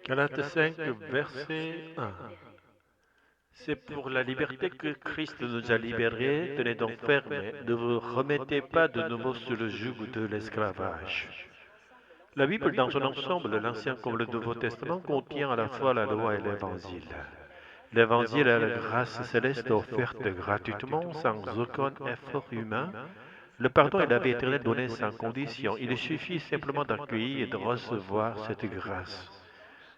Galates 5, verset 1. C'est pour la liberté que Christ nous a libérés. Tenez donc ferme, ne vous remettez pas de nouveau sous le joug de l'esclavage. La Bible, dans son ensemble, l'Ancien comme le Nouveau Testament, contient à la fois la loi et l'Évangile. L'Évangile est la grâce céleste offerte gratuitement, sans aucun effort humain. Le pardon et la vie éternelle donnés sans condition. Il suffit simplement d'accueillir et de recevoir cette grâce.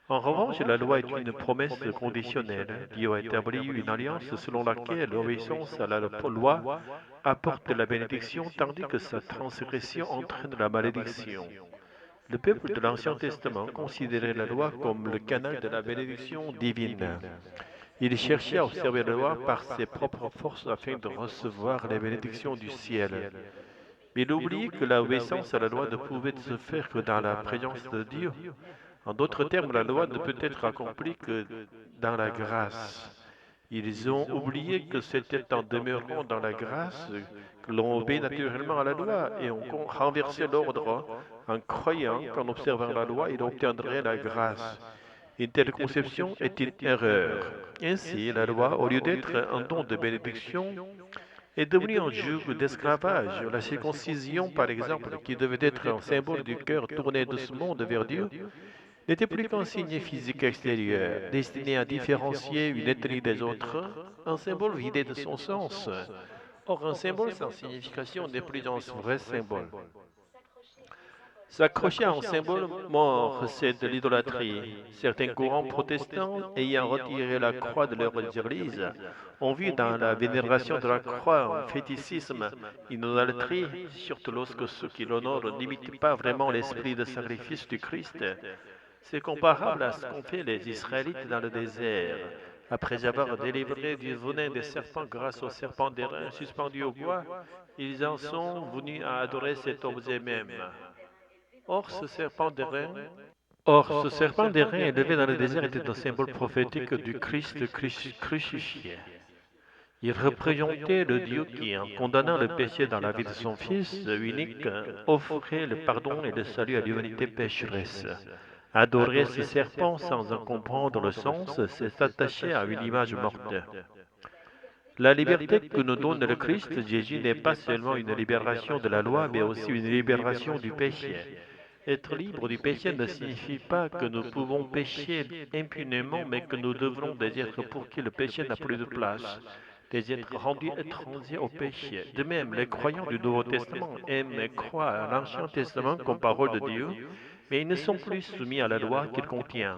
En revanche, la loi est une promesse conditionnelle. Dieu a établi une alliance selon laquelle l'obéissance à la loi apporte la bénédiction tandis que sa transgression entraîne la malédiction. Le peuple de l'Ancien Testament considérait la loi comme le canal de la bénédiction divine. Il cherchait à observer la loi par ses propres forces afin de recevoir les bénédictions du ciel. Mais il oublie que l'obéissance à la loi ne pouvait se faire que dans la présence de Dieu. En d'autres termes, la loi ne peut être accomplie que dans la grâce. Ils ont oublié que c'était en demeurant dans la grâce que l'on obéit naturellement à la loi et ont renversé l'ordre en croyant qu'en observant la loi, ils obtiendraient la grâce. Une telle conception est une erreur. Ainsi, la loi, au lieu d'être un don de bénédiction, est devenue un joug d'esclavage. La circoncision, par exemple, qui devait être un symbole du cœur tourné doucement vers Dieu, n'était plus qu'un signe physique extérieur, destiné à différencier une ethnie des autres, un symbole vidé de son sens. Or, un symbole sans signification n'est plus un vrai symbole. S'accrocher à un symbole mort, c'est de l'idolâtrie. Certains courants protestants, ayant retiré la croix de leurs églises, ont vu dans la vénération de la croix un fétichisme, une idolâtrie, surtout lorsque ceux qui l'honorent n'imitent pas vraiment l'esprit de sacrifice du Christ. C'est comparable à ce qu'ont fait les Israélites dans le désert. Après avoir délivré du venin des serpents grâce aux serpents d'airain suspendus au bois, ils en sont venus à adorer cet objet même. Or, ce serpent d'airain, ce serpent d'airain élevé dans le désert était un symbole prophétique du Christ crucifié. Il représentait le Dieu qui, en condamnant le péché dans la vie de son Fils unique, offrait le pardon et le salut à l'humanité pécheresse. Adorer ce serpent sans en comprendre le sens, c'est s'attacher à une image morte. La liberté que nous donne le Christ Jésus n'est pas seulement une libération de la loi, mais aussi une libération du péché. Être libre du péché ne signifie pas que nous pouvons pécher impunément, mais que nous devenons des êtres pour qui le péché n'a plus de place, des êtres rendus étrangers au péché. De même, les croyants du Nouveau Testament aiment et croient à l'Ancien Testament comme parole de Dieu, mais ils ne sont plus soumis à la loi qu'il contient.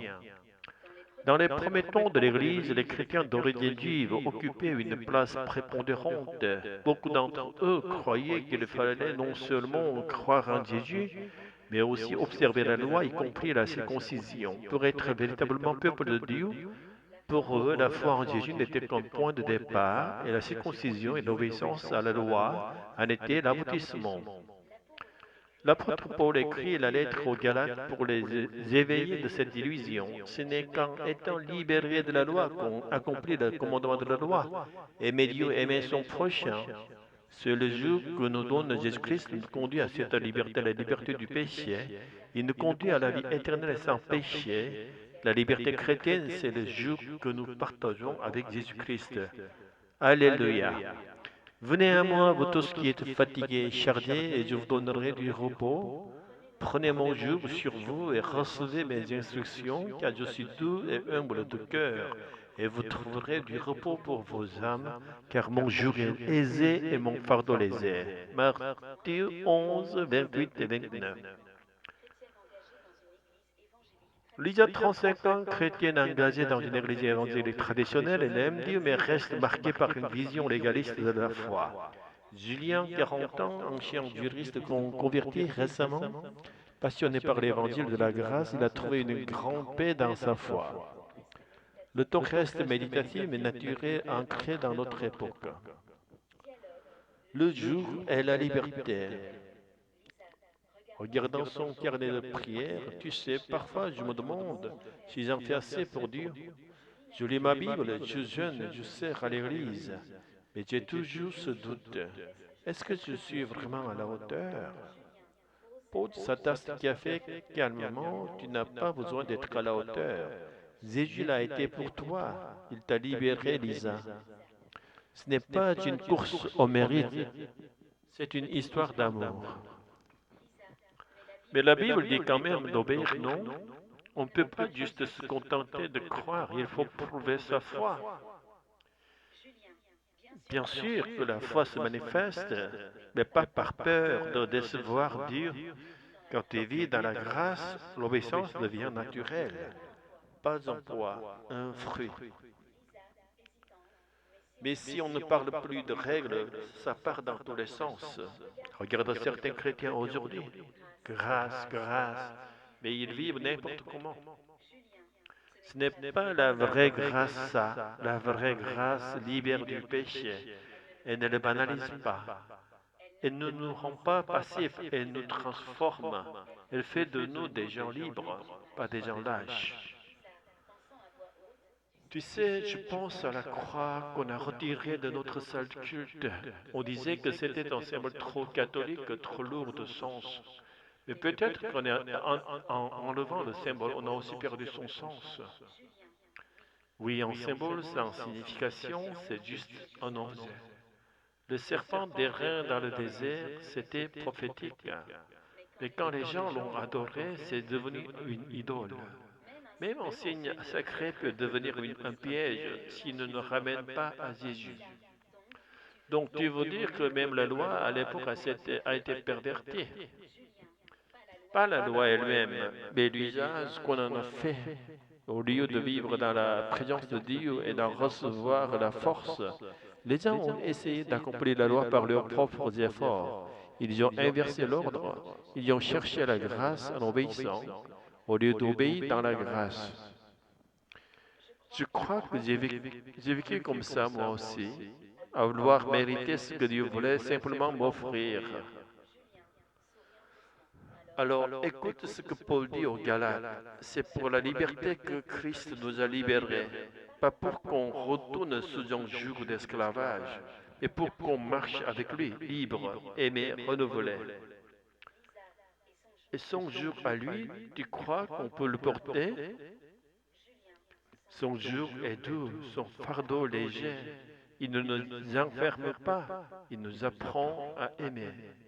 Dans les premiers temps de l'Église, les chrétiens d'origine juive occupaient une place prépondérante. Beaucoup d'entre eux croyaient qu'il fallait non seulement croire en Jésus, mais aussi observer la loi, y compris la circoncision. Pour être véritablement peuple de Dieu, pour eux, la foi en Jésus n'était qu'un point de départ, et la circoncision et l'obéissance à la loi en étaient l'aboutissement. L'apôtre Paul écrit la lettre aux Galates pour les éveiller de cette illusion. Ce n'est qu'en étant libéré de la loi qu'on accomplit le commandement de la loi. Aimer Dieu, aimer son prochain. C'est le joug que nous donne Jésus-Christ nous conduit à cette liberté, la liberté du péché. Il nous conduit à la vie éternelle sans péché. La liberté chrétienne, c'est le joug que nous partageons avec Jésus-Christ. Alléluia. Venez à moi, vous tous qui êtes fatigués et chargés, et je vous donnerai du repos. Prenez mon joug sur vous et recevez mes instructions, car je suis doux et humble de cœur, et vous trouverez du repos pour vos âmes, car mon joug est aisé et mon fardeau léger. Matthieu 11, 28 et 29. Lisa, 35 ans, chrétienne engagée dans une église évangélique traditionnelle, elle aime Dieu mais reste marquée par une vision légaliste de la foi. Julien, 40 ans, ancien juriste converti récemment, passionné par l'évangile de la grâce, il a trouvé une grande paix dans sa foi. Le temps reste méditatif et naturel ancré dans notre époque. Le jour est la liberté. Regardant son carnet de prière, tu sais, parfois je me demande si j'en fais assez pour Dieu. Je lis ma Bible, je jeûne, je sers à l'église, mais j'ai toujours ce doute. Est-ce que je suis vraiment à la hauteur? Pose sa tasse de café calmement, tu n'as pas besoin d'être à la hauteur. Jésus l'a été pour toi. Il t'a libéré, Lisa. Ce n'est pas une course au mérite, c'est une histoire d'amour. Mais la Bible dit quand même d'obéir, non? On ne peut pas juste se contenter de croire, il faut prouver sa foi. Bien sûr que la foi se manifeste, mais pas par peur de décevoir Dieu. Quand tu vis dans la grâce, l'obéissance devient naturelle, pas un poids, un fruit. Mais si on ne parle plus de règles, ça part dans tous les sens. Regarde certains chrétiens aujourd'hui. Grâce, grâce. Mais ils vivent n'importe comment. Ce n'est pas la vraie grâce, ça. La vraie grâce libère du péché. Elle ne le banalise pas. Elle ne nous rend pas passifs. Elle nous transforme. Elle fait de nous des gens libres, pas des gens lâches. Tu sais, je pense à la croix qu'on a retirée de notre salle de culte. On disait que c'était un symbole trop catholique, trop lourd de sens. Mais peut-être qu'en enlevant le symbole, on a aussi perdu son sens. Oui, un symbole sans signification, c'est juste un objet. Le serpent d'airain dans le désert, c'était prophétique. Mais quand les gens l'ont adoré, c'est devenu une idole. Même un signe sacré peut devenir un piège s'il ne nous ramène pas à Jésus. Donc tu veux dire que même la loi à l'époque a été pervertie. Pas la loi elle-même, mais l'usage qu'on en a fait. Au lieu de vivre dans la présence de Dieu et d'en recevoir la force, les gens ont essayé d'accomplir la loi par leurs propres efforts. Ils ont inversé l'ordre, ils ont cherché la grâce en obéissant, au lieu d'obéir dans la grâce. Je crois que j'ai vécu comme ça moi aussi, à vouloir mériter ce que Dieu voulait simplement m'offrir. Alors écoute ce que Paul dit aux Galates. C'est pour la liberté que Christ nous a libérés, pas pour qu'on retourne sous un joug d'esclavage, mais pour qu'on marche avec lui, libre, aimé, renouvelé. Et son joug à lui, tu crois qu'on peut le porter? Son joug est doux, son fardeau léger. Il ne nous enferme pas, il nous apprend à aimer.